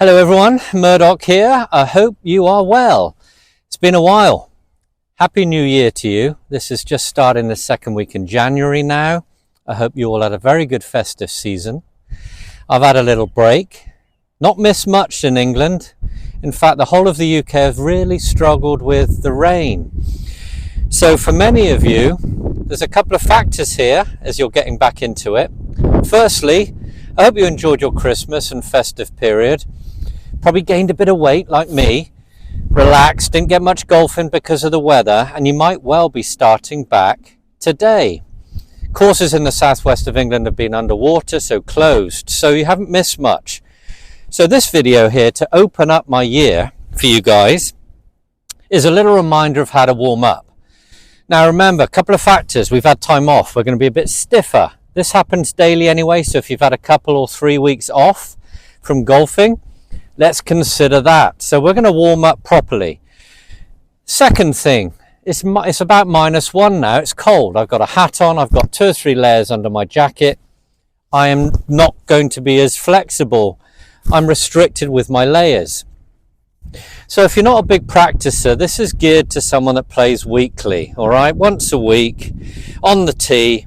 Hello everyone, Murdoch here. I hope you are well. It's been a while. Happy New Year to you. This is just starting the second week in January now. I hope you all had a very good festive season. I've had a little break. Not missed much in England. In fact, the whole of the UK have really struggled with the rain. So for many of you, there's a couple of factors here as you're getting back into it. Firstly, I hope you enjoyed your Christmas and festive period. Probably gained a bit of weight like me, relaxed, didn't get much golfing because of the weather, and you might well be starting back today. Courses in the southwest of England have been underwater, so closed, so you haven't missed much. So this video here, to open up my year for you guys, is a little reminder of how to warm up. Now remember, a couple of factors. We've had time off, we're going to be a bit stiffer. This happens daily anyway, so if you've had a couple or 3 weeks off from golfing, let's consider that. So we're going to warm up properly. Second thing, it's about -1 now. It's cold. I've got a hat on. I've got 2 or 3 layers under my jacket. I am not going to be as flexible. I'm restricted with my layers. So if you're not a big practicer, this is geared to someone that plays weekly, all right? Once a week on the tee.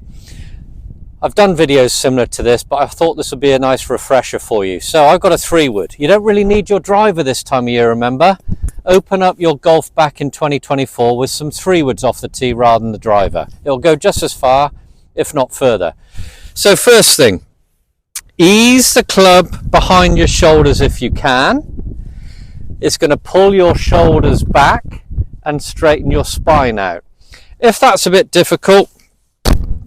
I've done videos similar to this, but I thought this would be a nice refresher for you. So I've got a 3-wood. You don't really need your driver this time of year, remember? Open up your golf back in 2024 with some 3-woods off the tee rather than the driver. It'll go just as far, if not further. So first thing, ease the club behind your shoulders if you can. It's going to pull your shoulders back and straighten your spine out. If that's a bit difficult,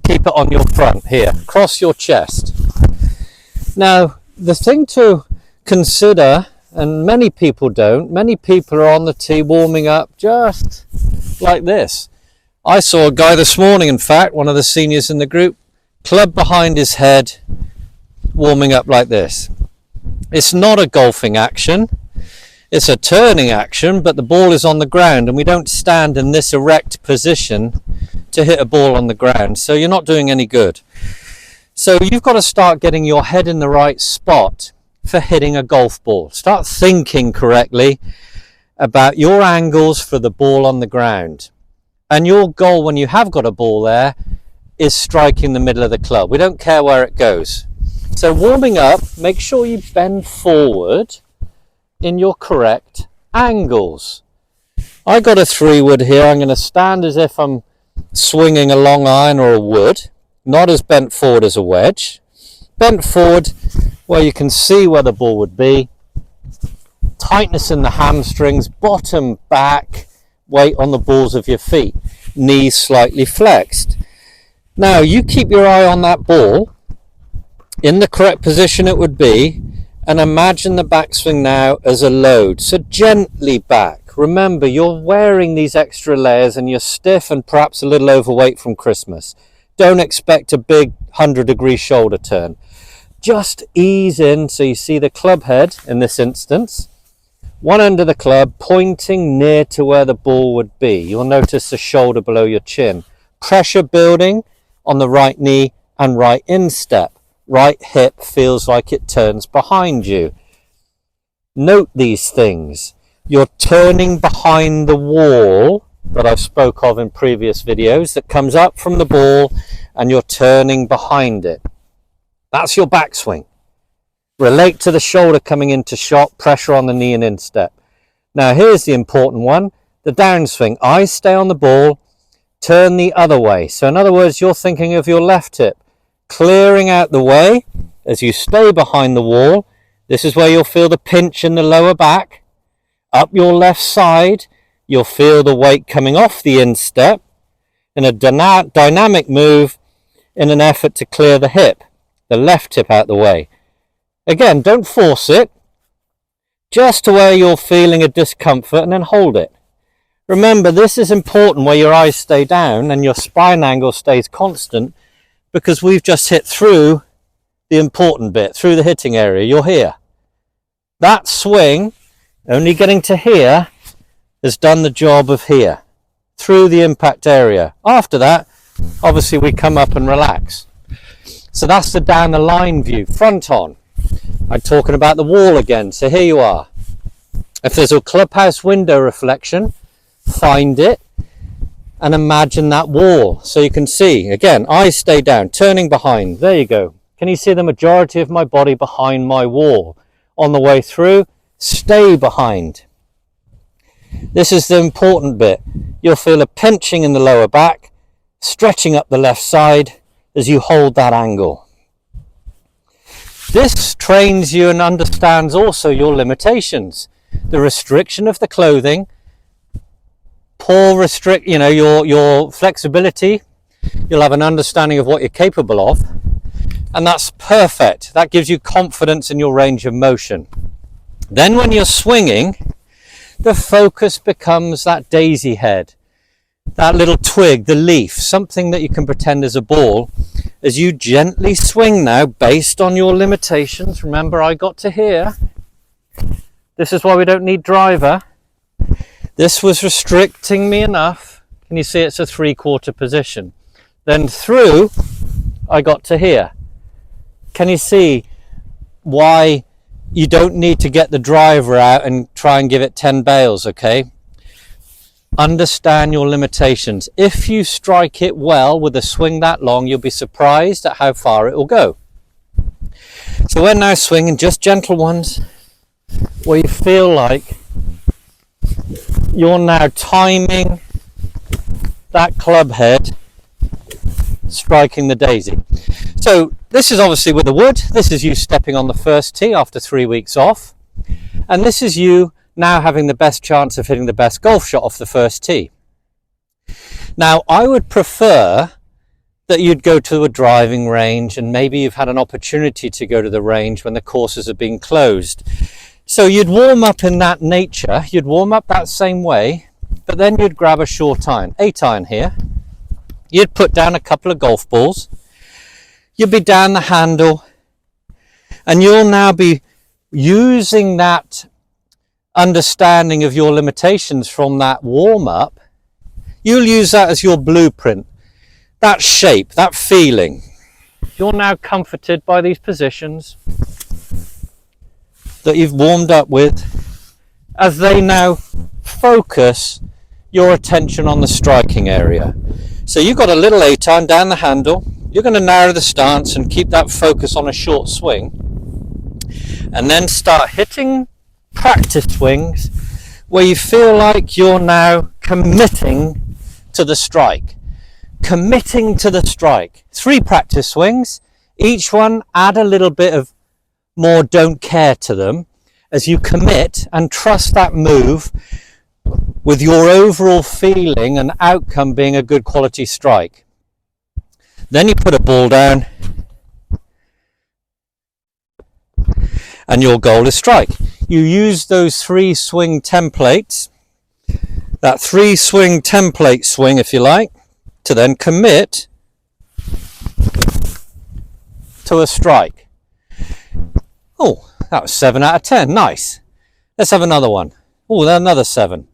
keep it on your front here, across your chest. Now, the thing to consider, and many people don't, many people are on the tee warming up just like this. I saw a guy this morning, in fact, one of the seniors in the group, club behind his head, warming up like this. It's not a golfing action. It's a turning action, but the ball is on the ground and we don't stand in this erect position to hit a ball on the ground, so you're not doing any good. So you've got to start getting your head in the right spot for hitting a golf ball. Start thinking correctly about your angles for the ball on the ground. And your goal when you have got a ball there is striking the middle of the club. We don't care where it goes. So warming up, make sure you bend forward in your correct angles. I got a 3-wood here. I'm going to stand as if I'm swinging a long iron or a wood, not as bent forward as a wedge. Bent forward where you can see where the ball would be. Tightness in the hamstrings, bottom back, weight on the balls of your feet, knees slightly flexed. Now you keep your eye on that ball in the correct position it would be, and imagine the backswing now as a load, so gently back. Remember, you're wearing these extra layers and you're stiff and perhaps a little overweight from Christmas. Don't expect a big 100-degree shoulder turn. Just ease in so you see the club head in this instance, one end of the club pointing near to where the ball would be. You'll notice the shoulder below your chin. Pressure building on the right knee and right instep. Right hip feels like it turns behind you. Note these things. You're turning behind the wall that I've spoke of in previous videos that comes up from the ball, and you're turning behind it. That's your backswing. Relate to the shoulder coming into shot, pressure on the knee and instep. Now here's the important one, the downswing. Eyes stay on the ball, turn the other way. So in other words, you're thinking of your left hip, clearing out the way as you stay behind the wall. This is where you'll feel the pinch in the lower back. Up your left side, you'll feel the weight coming off the instep in a dynamic move in an effort to clear the hip, the left hip out the way. Again, don't force it, just to where you're feeling a discomfort, and then hold it. Remember, this is important where your eyes stay down and your spine angle stays constant, because we've just hit through the important bit, through the hitting area. You're here. That swing, only getting to here, has done the job of here, through the impact area. After that, obviously we come up and relax. So that's the down the line view, front on. I'm talking about the wall again. So here you are. If there's a clubhouse window reflection, find it and imagine that wall. So you can see, again, eyes stay down, turning behind. There you go. Can you see the majority of my body behind my wall? On the way through, stay behind. This is the important bit. You'll feel a pinching in the lower back, stretching up the left side as you hold that angle. This trains you and understands also your limitations. The restriction of the clothing, your flexibility. You'll have an understanding of what you're capable of, and that's perfect. That gives you confidence in your range of motion. Then when you're swinging, the focus becomes that daisy head, that little twig, the leaf, something that you can pretend is a ball. As you gently swing now, based on your limitations, remember I got to here. This is why we don't need driver. This was restricting me enough. Can you see it's a 3/4 position? Then through, I got to here. Can you see why you don't need to get the driver out and try and give it 10 bales, okay? Understand your limitations. If you strike it well with a swing that long, you'll be surprised at how far it will go. So we're now swinging just gentle ones where you feel like you're now timing that club head, striking the daisy. So this is obviously with the wood. This is you stepping on the first tee after 3 weeks off. And this is you now having the best chance of hitting the best golf shot off the first tee. Now, I would prefer that you'd go to a driving range, and maybe you've had an opportunity to go to the range when the courses have been closed. So you'd warm up in that nature, you'd warm up that same way, but then you'd grab a short iron, 8 iron here. You'd put down a couple of golf balls. You'd be down the handle, and you'll now be using that understanding of your limitations from that warm-up. You'll use that as your blueprint, that shape, that feeling. You're now comforted by these positions that you've warmed up with, as they now focus your attention on the striking area. So you've got a little 8 iron down the handle. You're going to narrow the stance and keep that focus on a short swing, and then start hitting practice swings where you feel like you're now committing to the strike. 3 practice swings, each one add a little bit of more don't care to them as you commit and trust that move, with your overall feeling and outcome being a good quality strike. Then you put a ball down and your goal is strike. You use those 3 swing templates, that 3 swing template swing, if you like, to then commit to a strike. Oh, that was 7 out of 10. Nice. Let's have another one. Oh, another 7.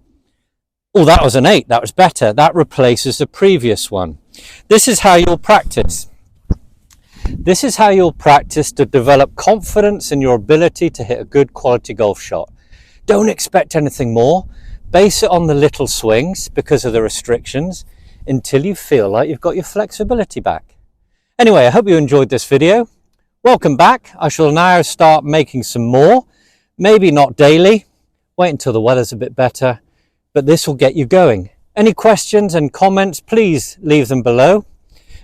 Oh, that was an 8. That was better. That replaces the previous one. This is how you'll practice. This is how you'll practice to develop confidence in your ability to hit a good quality golf shot. Don't expect anything more. Base it on the little swings because of the restrictions until you feel like you've got your flexibility back. Anyway, I hope you enjoyed this video. Welcome back. I shall now start making some more. Maybe not daily. Wait until the weather's a bit better, but this will get you going. Any questions and comments, please leave them below.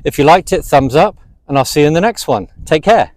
If you liked it, thumbs up. And I'll see you in the next one. Take care.